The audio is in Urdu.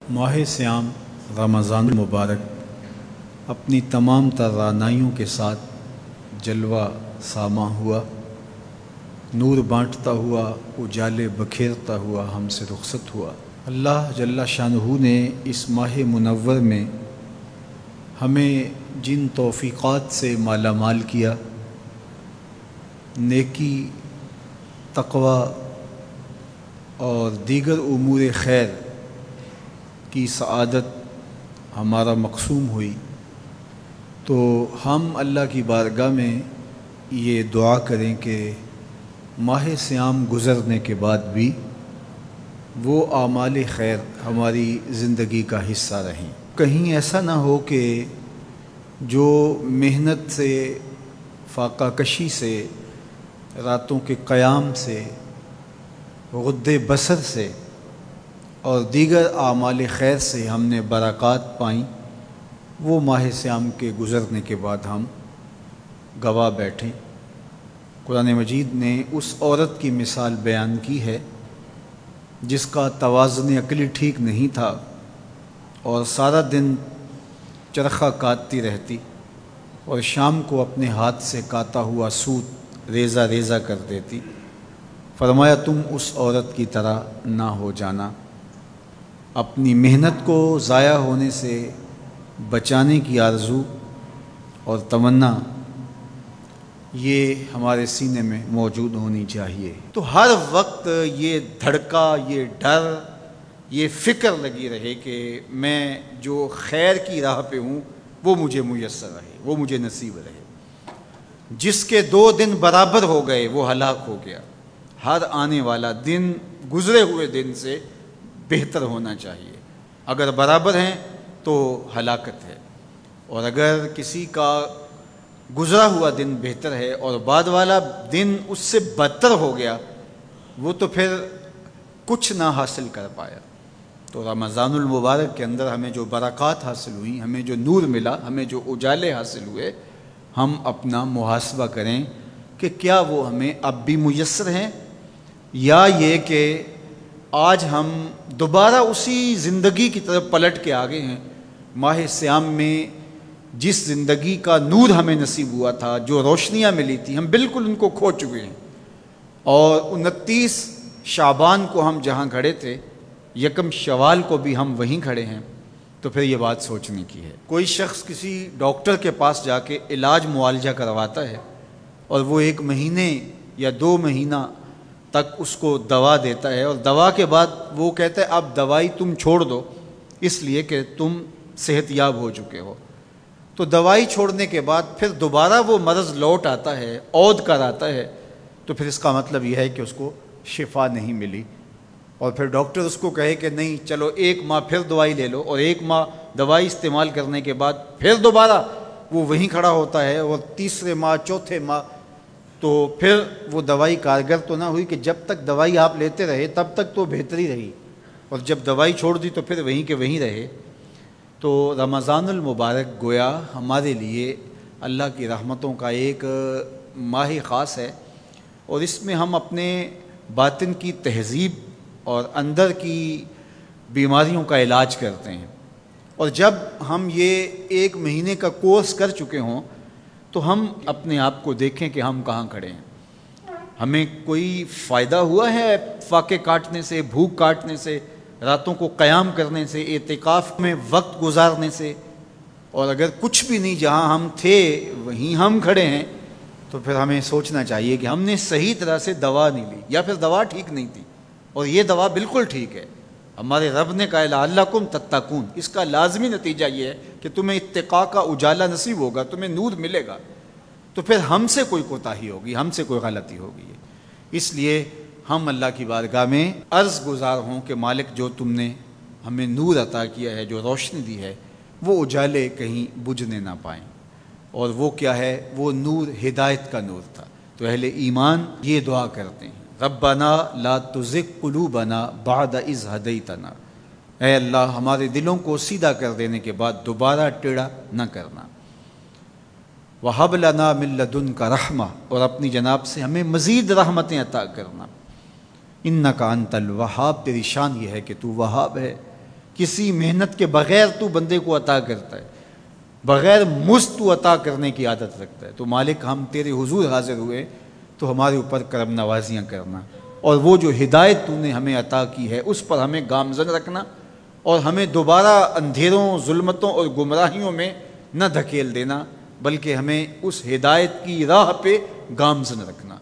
ماہ سیام رمضان المبارک اپنی تمام توانائیوں کے ساتھ جلوہ ساماں ہوا، نور بانٹتا ہوا، اجالے بکھیرتا ہوا ہم سے رخصت ہوا۔ اللہ جل شانہ نے اس ماہ منور میں ہمیں جن توفیقات سے مالا مال کیا، نیکی، تقوی اور دیگر امور خیر کی سعادت ہمارا مقسوم ہوئی، تو ہم اللہ کی بارگاہ میں یہ دعا کریں کہ ماہ سیام گزرنے کے بعد بھی وہ اعمال خیر ہماری زندگی کا حصہ رہیں۔ کہیں ایسا نہ ہو کہ جو محنت سے، فاقہ کشی سے، راتوں کے قیام سے، غد بصر سے اور دیگر اعمال خیر سے ہم نے برکات پائیں، وہ ماہ سیام کے گزرنے کے بعد ہم گواہ بیٹھیں۔ قرآن مجید نے اس عورت کی مثال بیان کی ہے جس کا توازن عقلی ٹھیک نہیں تھا اور سارا دن چرخہ کاٹتی رہتی اور شام کو اپنے ہاتھ سے کاتا ہوا سوت ریزہ ریزہ کر دیتی۔ فرمایا تم اس عورت کی طرح نہ ہو جانا، اپنی محنت کو ضائع ہونے سے بچانے کی آرزو اور تمنا یہ ہمارے سینے میں موجود ہونی چاہیے۔ تو ہر وقت یہ دھڑکا، یہ ڈر، یہ فکر لگی رہے کہ میں جو خیر کی راہ پہ ہوں وہ مجھے میسر رہے، وہ مجھے نصیب رہے۔ جس کے 2 دن برابر ہو گئے وہ ہلاک ہو گیا۔ ہر آنے والا دن گزرے ہوئے دن سے بہتر ہونا چاہیے۔ اگر برابر ہیں تو ہلاکت ہے، اور اگر کسی کا گزرا ہوا دن بہتر ہے اور بعد والا دن اس سے بدتر ہو گیا، وہ تو پھر کچھ نہ حاصل کر پایا۔ تو رمضان المبارک کے اندر ہمیں جو برکات حاصل ہوئیں، ہمیں جو نور ملا، ہمیں جو اجالے حاصل ہوئے، ہم اپنا محاسبہ کریں کہ کیا وہ ہمیں اب بھی میسر ہیں، یا یہ کہ آج ہم دوبارہ اسی زندگی کی طرف پلٹ کے آگے ہیں۔ ماہ سیام میں جس زندگی کا نور ہمیں نصیب ہوا تھا، جو روشنیاں ملی تھی، ہم بالکل ان کو کھو چکے ہیں، اور 29 شعبان کو ہم جہاں کھڑے تھے، 1 شوال کو بھی ہم وہیں کھڑے ہیں۔ تو پھر یہ بات سوچنے کی ہے۔ کوئی شخص کسی ڈاکٹر کے پاس جا کے علاج معالجہ کرواتا ہے اور وہ 1 مہینے یا 2 مہینہ تک اس کو دوا دیتا ہے، اور دوا کے بعد وہ کہتا ہے اب دوائی تم چھوڑ دو اس لیے کہ تم صحت یاب ہو چکے ہو۔ تو دوائی چھوڑنے کے بعد پھر دوبارہ وہ مرض لوٹ آتا ہے، عود کر آتا ہے، تو پھر اس کا مطلب یہ ہے کہ اس کو شفا نہیں ملی، اور پھر ڈاکٹر اس کو کہے کہ نہیں چلو 1 ماہ پھر دوائی لے لو، اور 1 ماہ دوائی استعمال کرنے کے بعد پھر دوبارہ وہ وہیں کھڑا ہوتا ہے، اور تیسرے ماہ، چوتھے ماہ، تو پھر وہ دوائی کارگر تو نہ ہوئی کہ جب تک دوائی آپ لیتے رہے تب تک تو بہتری رہی، اور جب دوائی چھوڑ دی تو پھر وہیں کے وہیں رہے۔ تو رمضان المبارک گویا ہمارے لیے اللہ کی رحمتوں کا ایک ماہ خاص ہے، اور اس میں ہم اپنے باطن کی تہذیب اور اندر کی بیماریوں کا علاج کرتے ہیں۔ اور جب ہم یہ 1 مہینے کا کورس کر چکے ہوں تو ہم اپنے آپ کو دیکھیں کہ ہم کہاں کھڑے ہیں۔ ہمیں کوئی فائدہ ہوا ہے فاقے کاٹنے سے، بھوک کاٹنے سے، راتوں کو قیام کرنے سے، اعتکاف میں وقت گزارنے سے؟ اور اگر کچھ بھی نہیں، جہاں ہم تھے وہیں ہم کھڑے ہیں، تو پھر ہمیں سوچنا چاہیے کہ ہم نے صحیح طرح سے دوا نہیں لی، یا پھر دوا ٹھیک نہیں تھی، اور یہ دوا بالکل ٹھیک ہے۔ ہمارے رب نے کہا لعلکم تتقون، اس کا لازمی نتیجہ یہ ہے کہ تمہیں اتقاء کا اجالا نصیب ہوگا، تمہیں نور ملے گا۔ تو پھر ہم سے کوئی کوتاہی ہوگی، ہم سے کوئی غلطی ہوگی، اس لیے ہم اللہ کی بارگاہ میں عرض گزار ہوں کہ مالک جو تم نے ہمیں نور عطا کیا ہے، جو روشنی دی ہے، وہ اجالے کہیں بجھنے نہ پائیں۔ اور وہ کیا ہے؟ وہ نور ہدایت کا نور تھا۔ تو اہل ایمان یہ دعا کرتے ہیں، ربنا لا تزغ قلوبنا بعد اذ ہدیتنا، اے اللہ ہمارے دلوں کو سیدھا کر دینے کے بعد دوبارہ ٹیڑھا نہ کرنا۔ وَهَبْ لَنَا مِن لَّدُنْكَ رَحْمَةً، اور اپنی جناب سے ہمیں مزید رحمتیں عطا کرنا۔ اِنَّكَ أَنْتَ الْوَهَّابُ، تیری شان یہ ہے کہ تو وہاب ہے، کسی محنت کے بغیر تو بندے کو عطا کرتا ہے، بغیر مزد تو عطا کرنے کی عادت رکھتا ہے۔ تو مالک ہم تیرے حضور حاضر ہوئے تو ہمارے اوپر کرم نوازیاں کرنا، اور وہ جو ہدایت تو نے ہمیں عطا کی ہے اس پر ہمیں گامزن رکھنا، اور ہمیں دوبارہ اندھیروں، ظلمتوں اور گمراہیوں میں نہ دھکیل دینا، بلکہ ہمیں اس ہدایت کی راہ پہ گامزن رکھنا۔